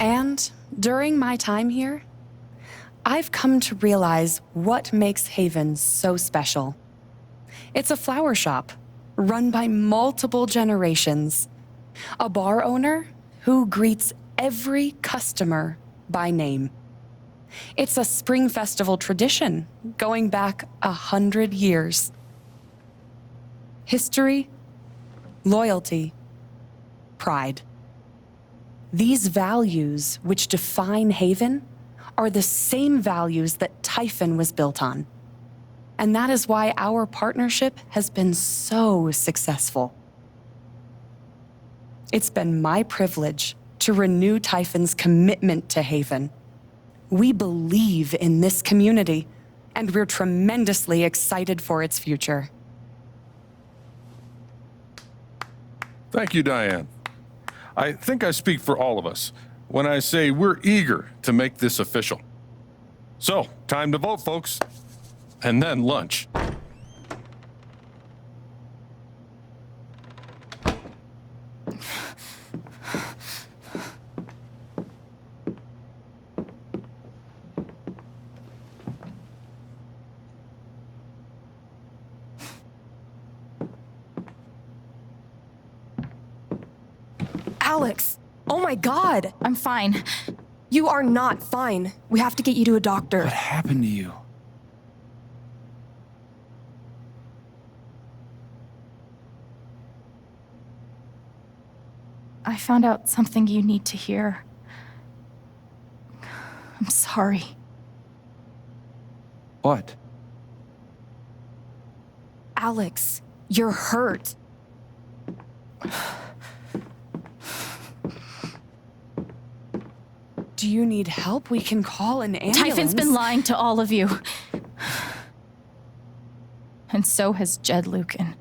And during my time here, I've come to realize what makes Haven so special. It's a flower shop run by multiple generations, a bar owner who greets every customer by name. It's a spring festival tradition going back 100 years. History, loyalty, pride. These values which define Haven are the same values that Typhon was built on. And that is why our partnership has been so successful. It's been my privilege to renew Typhon's commitment to Haven. We believe in this community, and we're tremendously excited for its future. Thank you, Diane. I think I speak for all of us when I say we're eager to make this official. So, time to vote, folks. And then lunch. Alex! Oh my God! I'm fine. You are not fine. We have to get you to a doctor. What happened to you? I found out something you need to hear. I'm sorry. What? Alex, you're hurt. Do you need help? We can call an ambulance. Typhon's been lying to all of you. And so has Jed Lucan.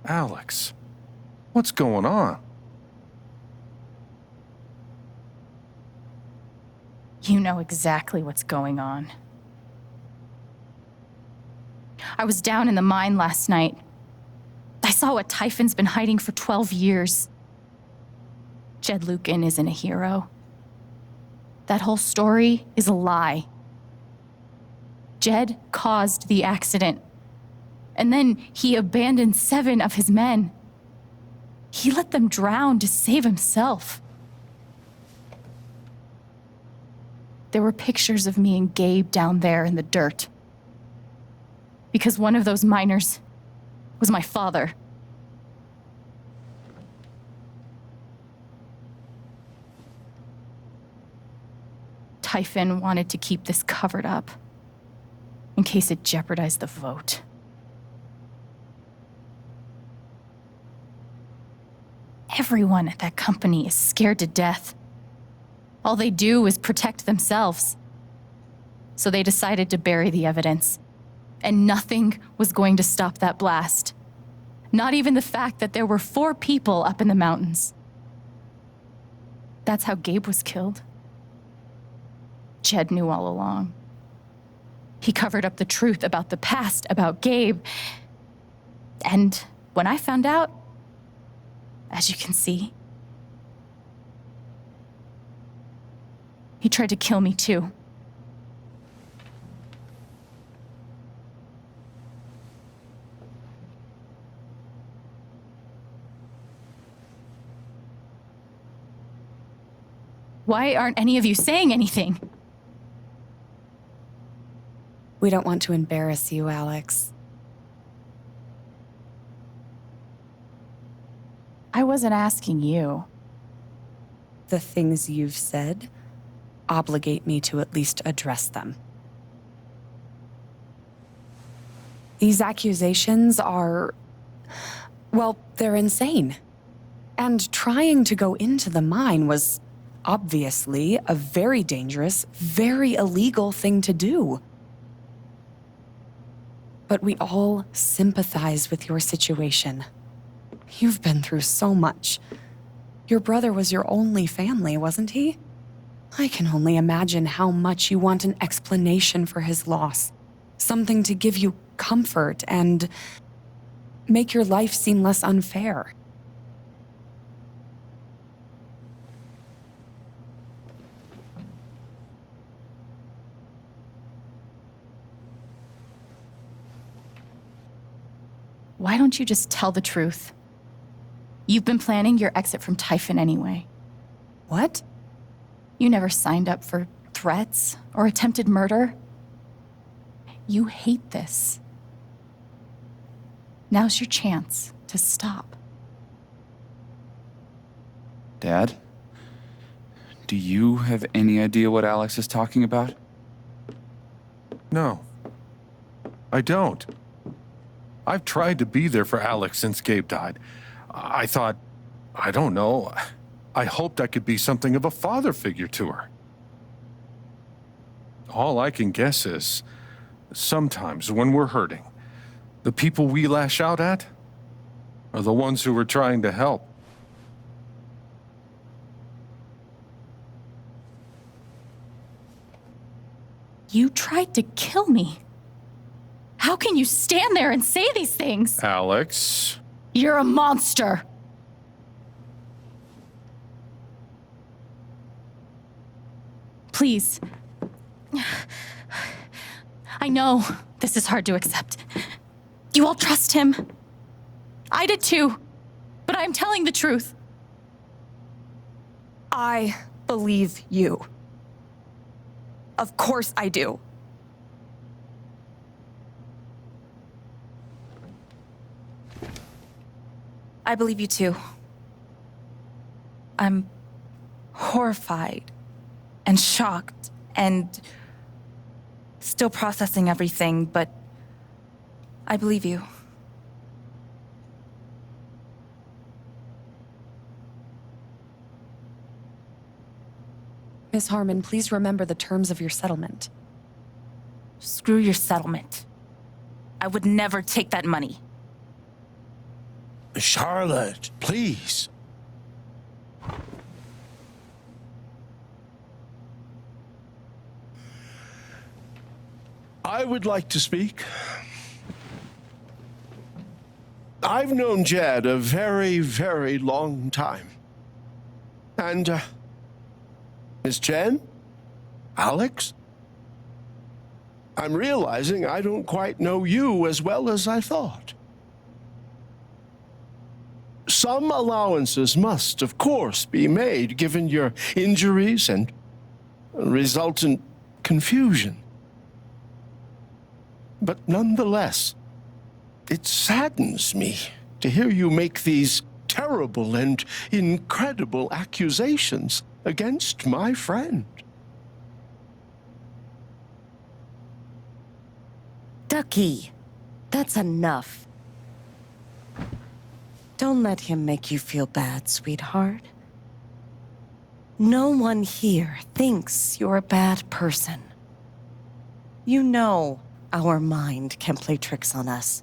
Alex, what's going on? You know exactly what's going on. I was down in the mine last night. I saw what Typhon's been hiding for 12 years. Jed Lucan isn't a hero. That whole story is a lie. Jed caused the accident. And then he abandoned 7 of his men. He let them drown to save himself. There were pictures of me and Gabe down there in the dirt. Because one of those miners was my father. Typhon wanted to keep this covered up in case it jeopardized the vote. Everyone at that company is scared to death. All they do is protect themselves. So they decided to bury the evidence. And nothing was going to stop that blast. Not even the fact that there were 4 people up in the mountains. That's how Gabe was killed. Jed knew all along. He covered up the truth about the past, about Gabe. And when I found out, as you can see, he tried to kill me too. Why aren't any of you saying anything? We don't want to embarrass you, Alex. I wasn't asking you. The things you've said obligate me to at least address them. These accusations are, well, they're insane. And trying to go into the mine was obviously a very dangerous, very illegal thing to do. But we all sympathize with your situation. You've been through so much. Your brother was your only family, wasn't he? I can only imagine how much you want an explanation for his loss. Something to give you comfort and make your life seem less unfair. Why don't you just tell the truth? You've been planning your exit from Typhon anyway. What? You never signed up for threats or attempted murder. You hate this. Now's your chance to stop. Dad? Do you have any idea what Alex is talking about? No, I don't. I've tried to be there for Alex since Gabe died. I thought, I don't know, I hoped I could be something of a father figure to her. All I can guess is, sometimes when we're hurting, the people we lash out at are the ones who we're trying to help. You tried to kill me. How can you stand there and say these things? Alex, You're a monster. Please. I know this is hard to accept. You all trust him. I did too. But I'm telling the truth. I believe you. Of course I do. I believe you too. I'm horrified and shocked and still processing everything, but I believe you. Miss Harmon, please remember the terms of your settlement. Screw your settlement. I would never take that money. Charlotte, please. I would like to speak. I've known Jed a very, very long time. And, Miss Jen? Alex? I'm realizing I don't quite know you as well as I thought. Some allowances must, of course, be made given your injuries and resultant confusion. But nonetheless, it saddens me to hear you make these terrible and incredible accusations against my friend. Ducky, that's enough. Don't let him make you feel bad, sweetheart. No one here thinks you're a bad person. You know our mind can play tricks on us.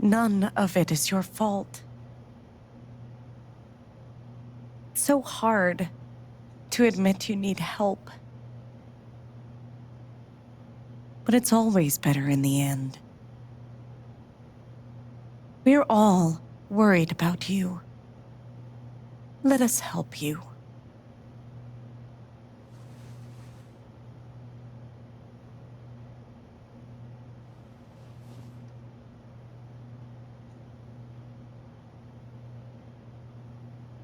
None of it is your fault. It's so hard to admit you need help. But it's always better in the end. We're all worried about you. Let us help you.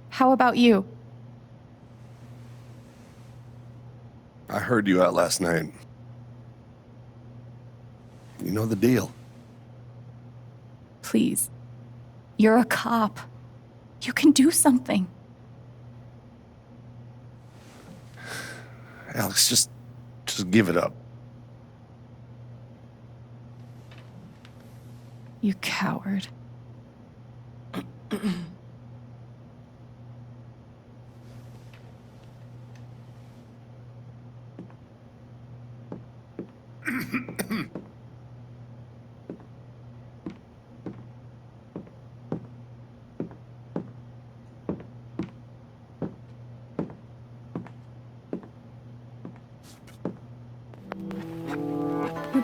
How about you? I heard you out last night. You know the deal. Please. You're a cop. You can do something. Alex, just give it up. You coward.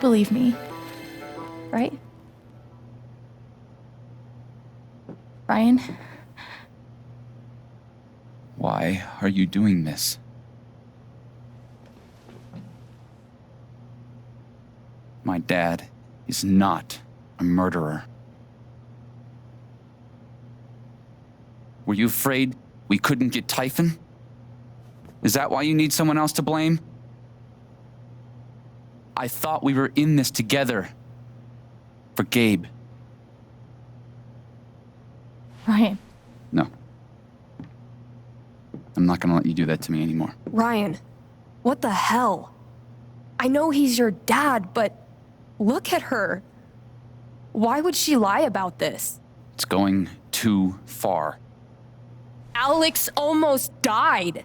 believe me, right? Ryan? Why are you doing this? My dad is not a murderer. Were you afraid we couldn't get Typhon? Is that why you need someone else to blame? I thought we were in this together. For Gabe. Ryan. No. I'm not gonna let you do that to me anymore. Ryan, what the hell? I know he's your dad, but look at her. Why would she lie about this? It's going too far. Alex almost died.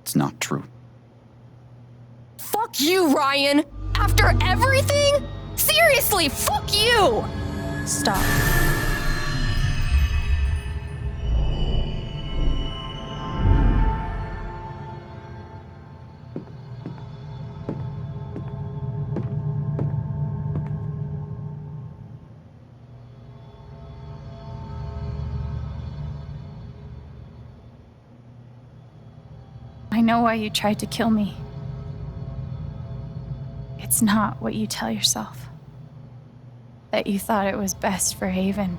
It's not true. Fuck you, Ryan! After everything? Seriously, fuck you! Stop. I know why you tried to kill me. It's not what you tell yourself. That you thought it was best for Haven.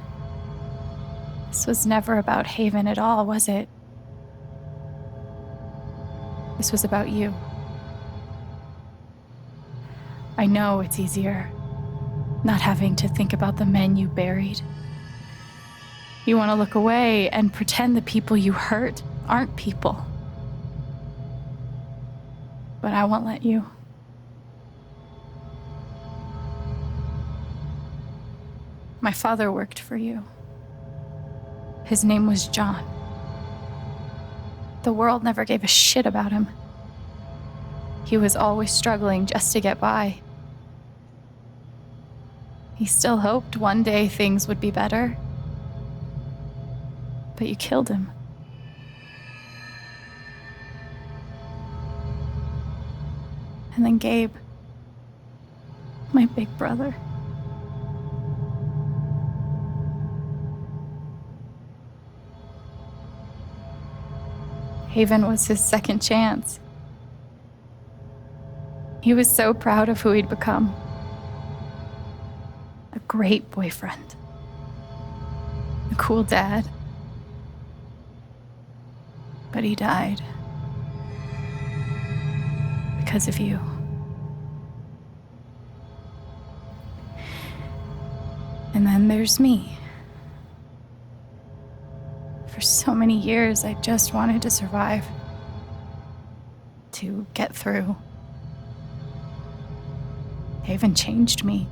This was never about Haven at all, was it? This was about you. I know it's easier not having to think about the men you buried. You want to look away and pretend the people you hurt aren't people. But I won't let you. My father worked for you. His name was John. The world never gave a shit about him. He was always struggling just to get by. He still hoped one day things would be better. But you killed him. And then Gabe, my big brother. Haven was his second chance. He was so proud of who he'd become. A great boyfriend. A cool dad. But he died. Because of you. And then there's me. For so many years, I just wanted to survive. To get through. Haven changed me.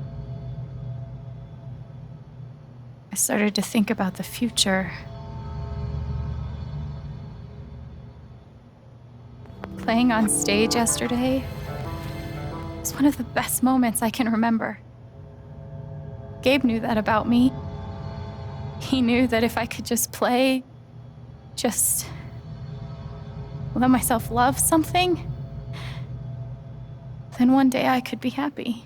I started to think about the future. Playing on stage yesterday was one of the best moments I can remember. Gabe knew that about me. He knew that if I could just play, just let myself love something, then one day I could be happy.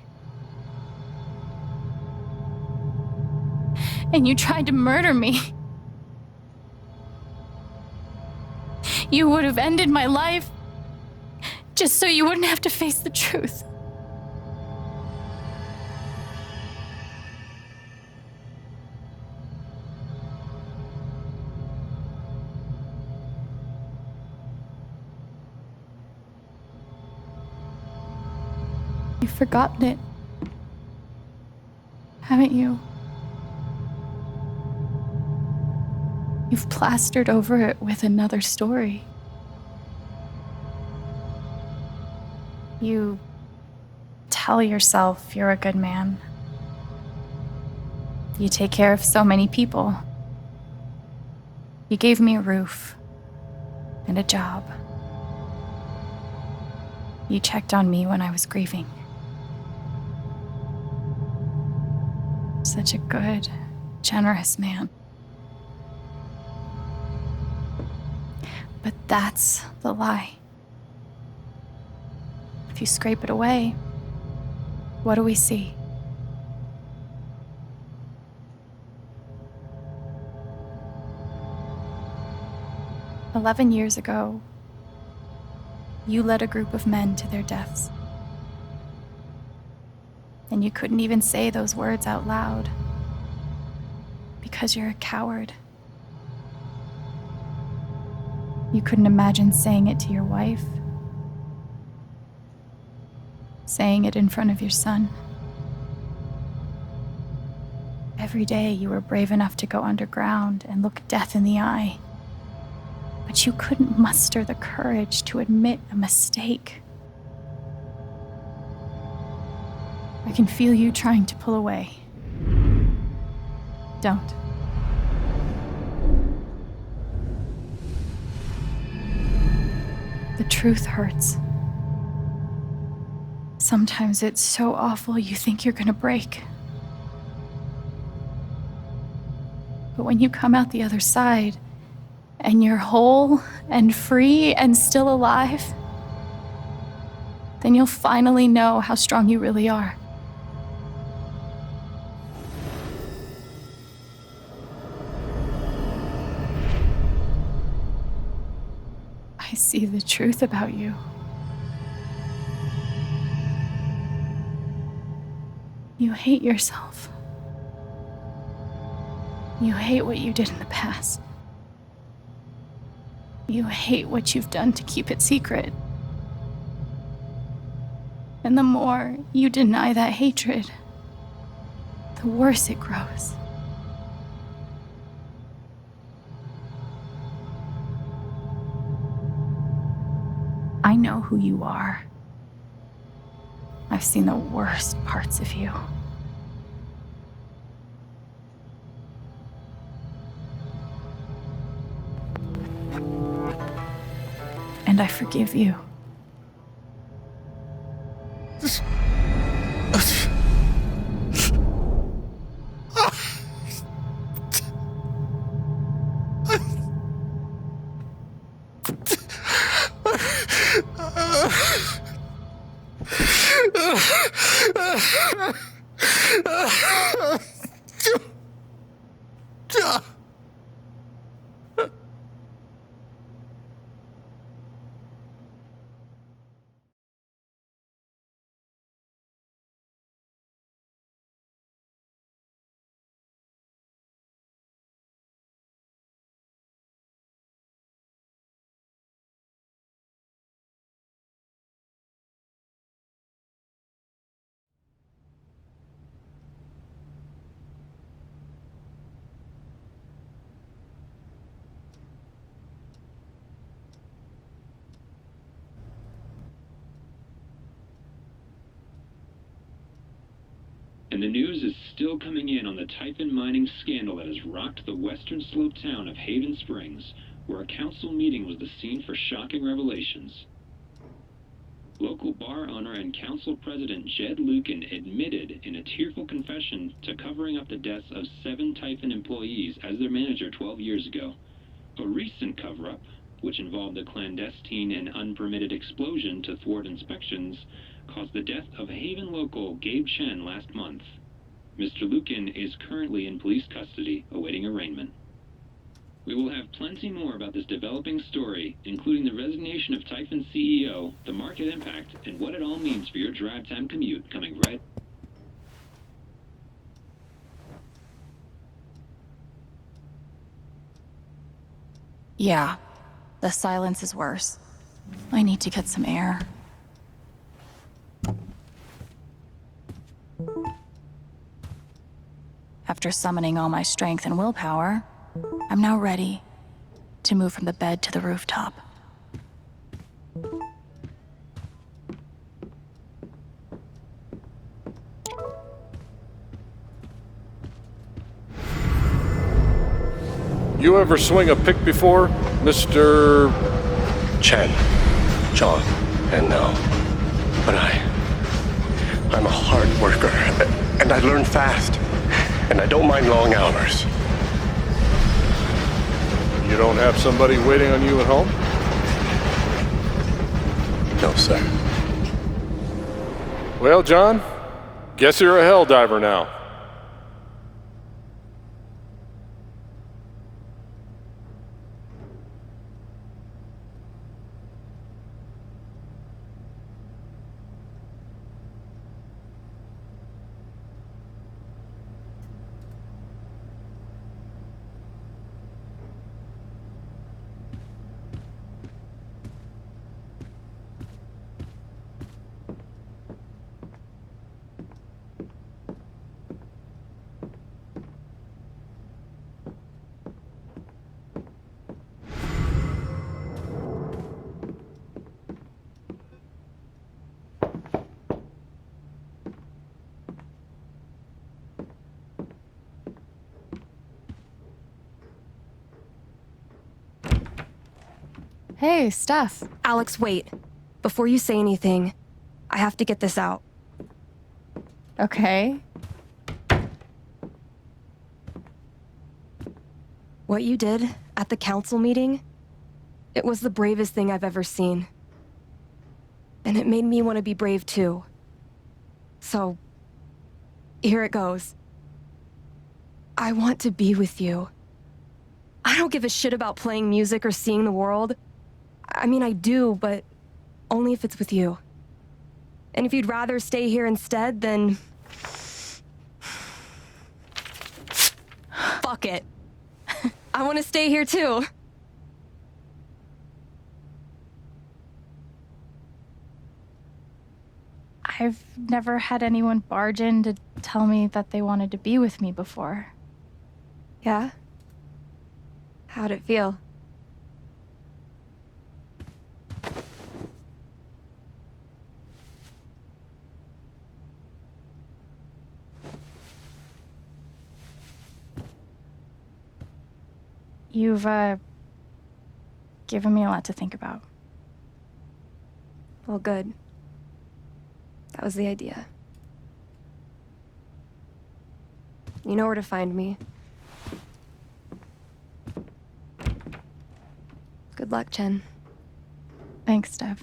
And you tried to murder me. You would have ended my life just so you wouldn't have to face the truth. You've forgotten it, haven't you? You've plastered over it with another story. You tell yourself you're a good man. You take care of so many people. You gave me a roof and a job. You checked on me when I was grieving. Such a good, generous man. But that's the lie. If you scrape it away, What do we see? "11 years ago, you led a group of men to their deaths. And you couldn't even say those words out loud because you're a coward. You couldn't imagine saying it to your wife, saying it in front of your son. Every day you were brave enough to go underground and look death in the eye. But you couldn't muster the courage to admit a mistake. I can feel you trying to pull away. Don't. The truth hurts. Sometimes it's so awful you think you're gonna break. But when you come out the other side, and you're whole and free and still alive, then you'll finally know how strong you really are. I see the truth about you. You hate yourself. You hate what you did in the past. You hate what you've done to keep it secret. And the more you deny that hatred, the worse it grows. I know who you are. I've seen the worst parts of you. And I forgive you. And the news is still coming in on the Typhon mining scandal that has rocked the western slope town of Haven Springs, where a council meeting was the scene for shocking revelations. Local bar owner and council president Jed Lucan admitted in a tearful confession to covering up the deaths of 7 Typhon employees as their manager 12 years ago. A recent cover-up, which involved a clandestine and unpermitted explosion to thwart inspections, caused the death of Haven local Gabe Chen last month. Mr. Lucan is currently in police custody, awaiting arraignment. We will have plenty more about this developing story, including the resignation of Typhon CEO, the market impact, and what it all means for your drive time commute, coming right. Yeah, the silence is worse. I need to get some air. After summoning all my strength and willpower, I'm now ready to move from the bed to the rooftop. You ever swing a pick before, Mr. Chen, John, and now. But I'm a hard worker, and I learn fast, and I don't mind long hours. You don't have somebody waiting on you at home? No, sir. Well, John, Guess you're a hell diver now. Hey, Steph. Alex, wait. Before you say anything, I have to get this out. Okay. What you did at the council meeting, it was the bravest thing I've ever seen. And it made me want to be brave too. So, here it goes. I want to be with you. I don't give a shit about playing music or seeing the world. I mean, I do, but only if it's with you. And if you'd rather stay here instead, then... fuck it. I want to stay here too. I've never had anyone barge in to tell me that they wanted to be with me before. Yeah? How'd it feel? You've, given me a lot to think about. Well, good. That was the idea. You know where to find me. Good luck, Chen. Thanks, Steph.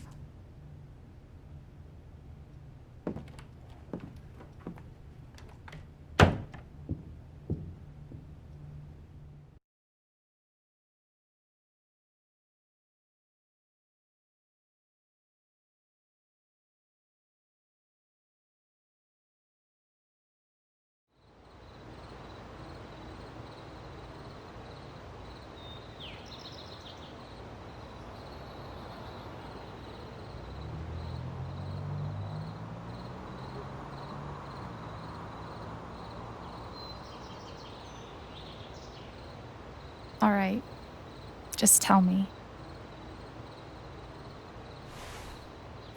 All right. Just tell me.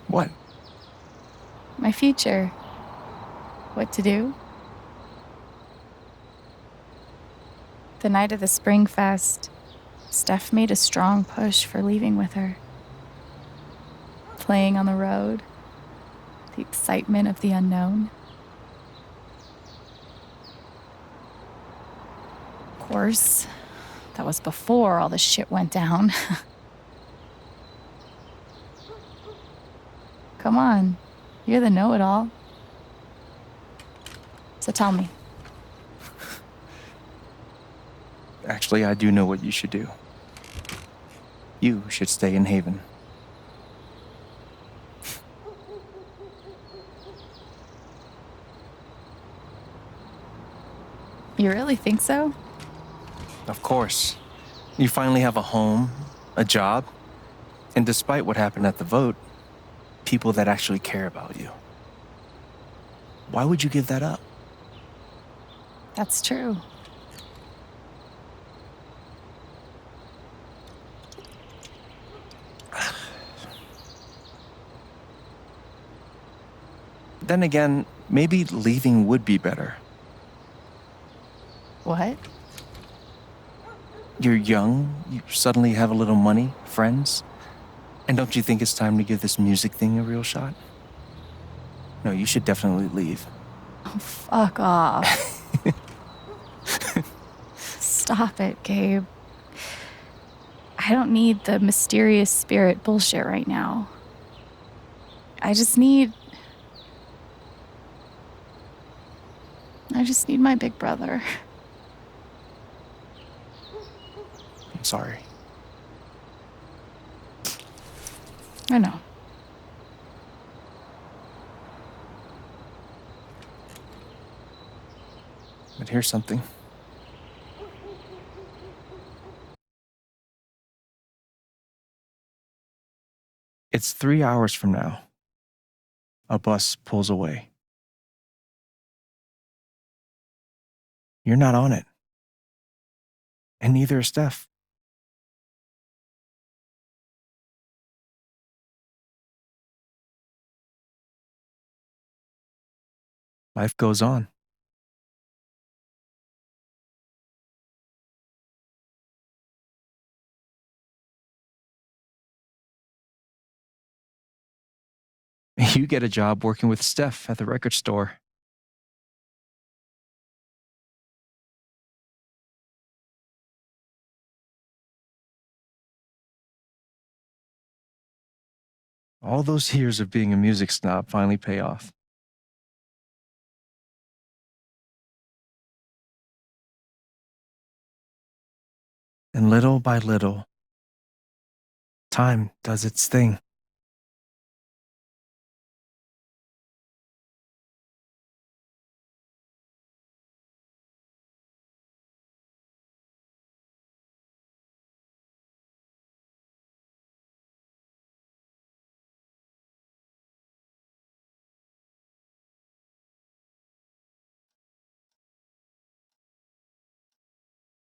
What? My future. What to do? The night of the Spring Fest, Steph made a strong push for leaving with her. Playing on the road, the excitement of the unknown. Of course, that was before all the shit went down. Come on, you're the know-it-all. So tell me. Actually, I do know what you should do. You should stay in Haven. You really think so? Of course. You finally have a home, a job, and despite what happened at the vote, people that actually care about you. Why would you give that up? That's true. Then again, maybe leaving would be better. What? You're young, you suddenly have a little money, friends, and don't you think it's time to give this music thing a real shot? No, you should definitely leave. Oh, fuck off. Stop it, Gabe. I don't need the mysterious spirit bullshit right now. I just need... I just need my big brother. I'm sorry. I know. But here's something. It's 3 hours from now. A bus pulls away. You're not on it. And neither is Steph. Life goes on. You get a job working with Steph at the record store. All those years of being a music snob finally pay off. And little by little, time does its thing.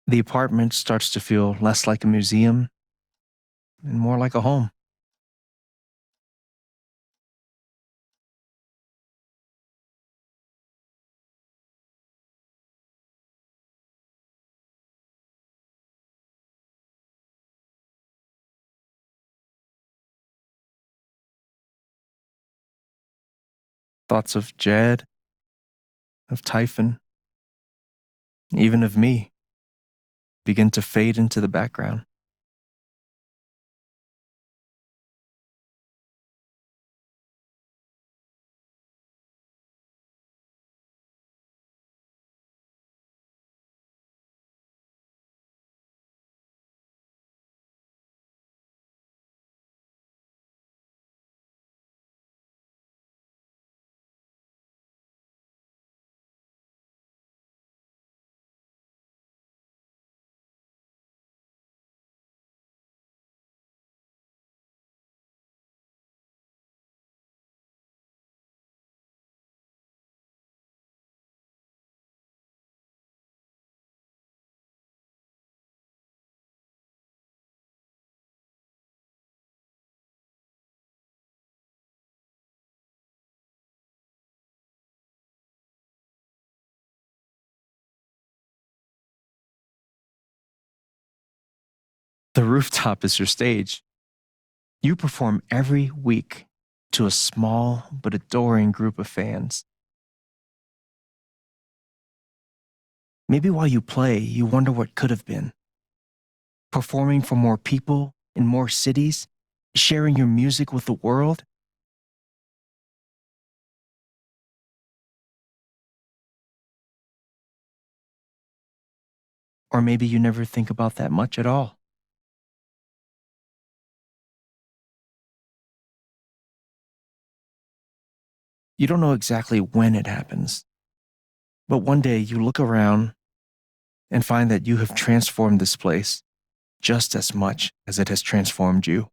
The apartment starts to feel less like a museum and more like a home. Thoughts of Jed, of Typhon, even of me, begin to fade into the background. The rooftop is your stage. You perform every week to a small but adoring group of fans. Maybe while you play, you wonder what could have been. Performing for more people in more cities, sharing your music with the world. Or maybe you never think about that much at all. You don't know exactly when it happens, but one day you look around and find that you have transformed this place just as much as it has transformed you.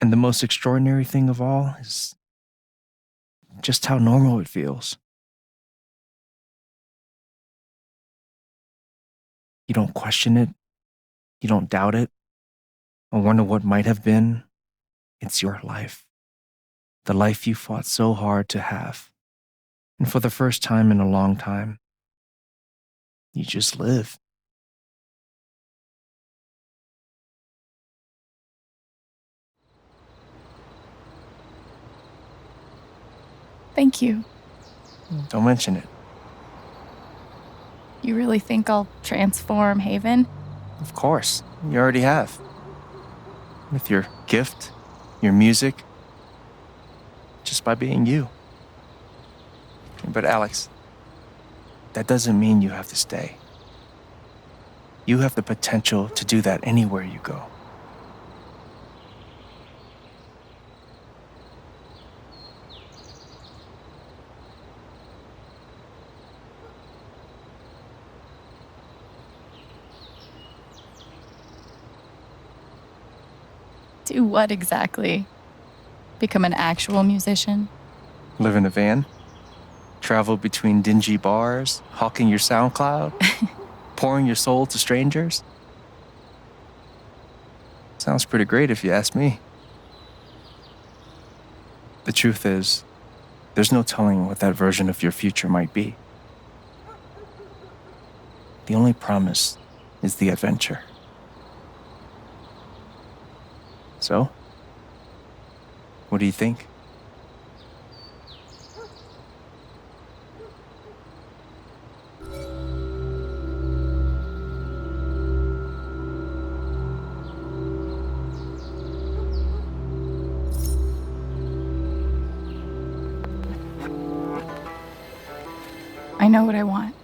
And the most extraordinary thing of all is just how normal it feels. You don't question it. You don't doubt it or wonder what might have been. It's your life. The life you fought so hard to have. And for the first time in a long time, you just live. Thank you. Don't mention it. You really think I'll transform Haven? Of course, you already have. With your gift, your music, just by being you. But Alex, that doesn't mean you have to stay. You have the potential to do that anywhere you go. Do what exactly? Become an actual musician? Live in a van, travel between dingy bars, hawking your SoundCloud, pouring your soul to strangers. Sounds pretty great if you ask me. The truth is, there's no telling what that version of your future might be. The only promise is the adventure. So, what do you think? I know what I want.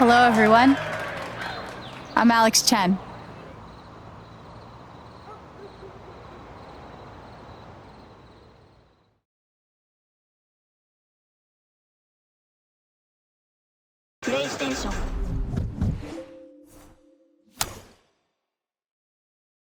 Hello, everyone. I'm Alex Chen. PlayStation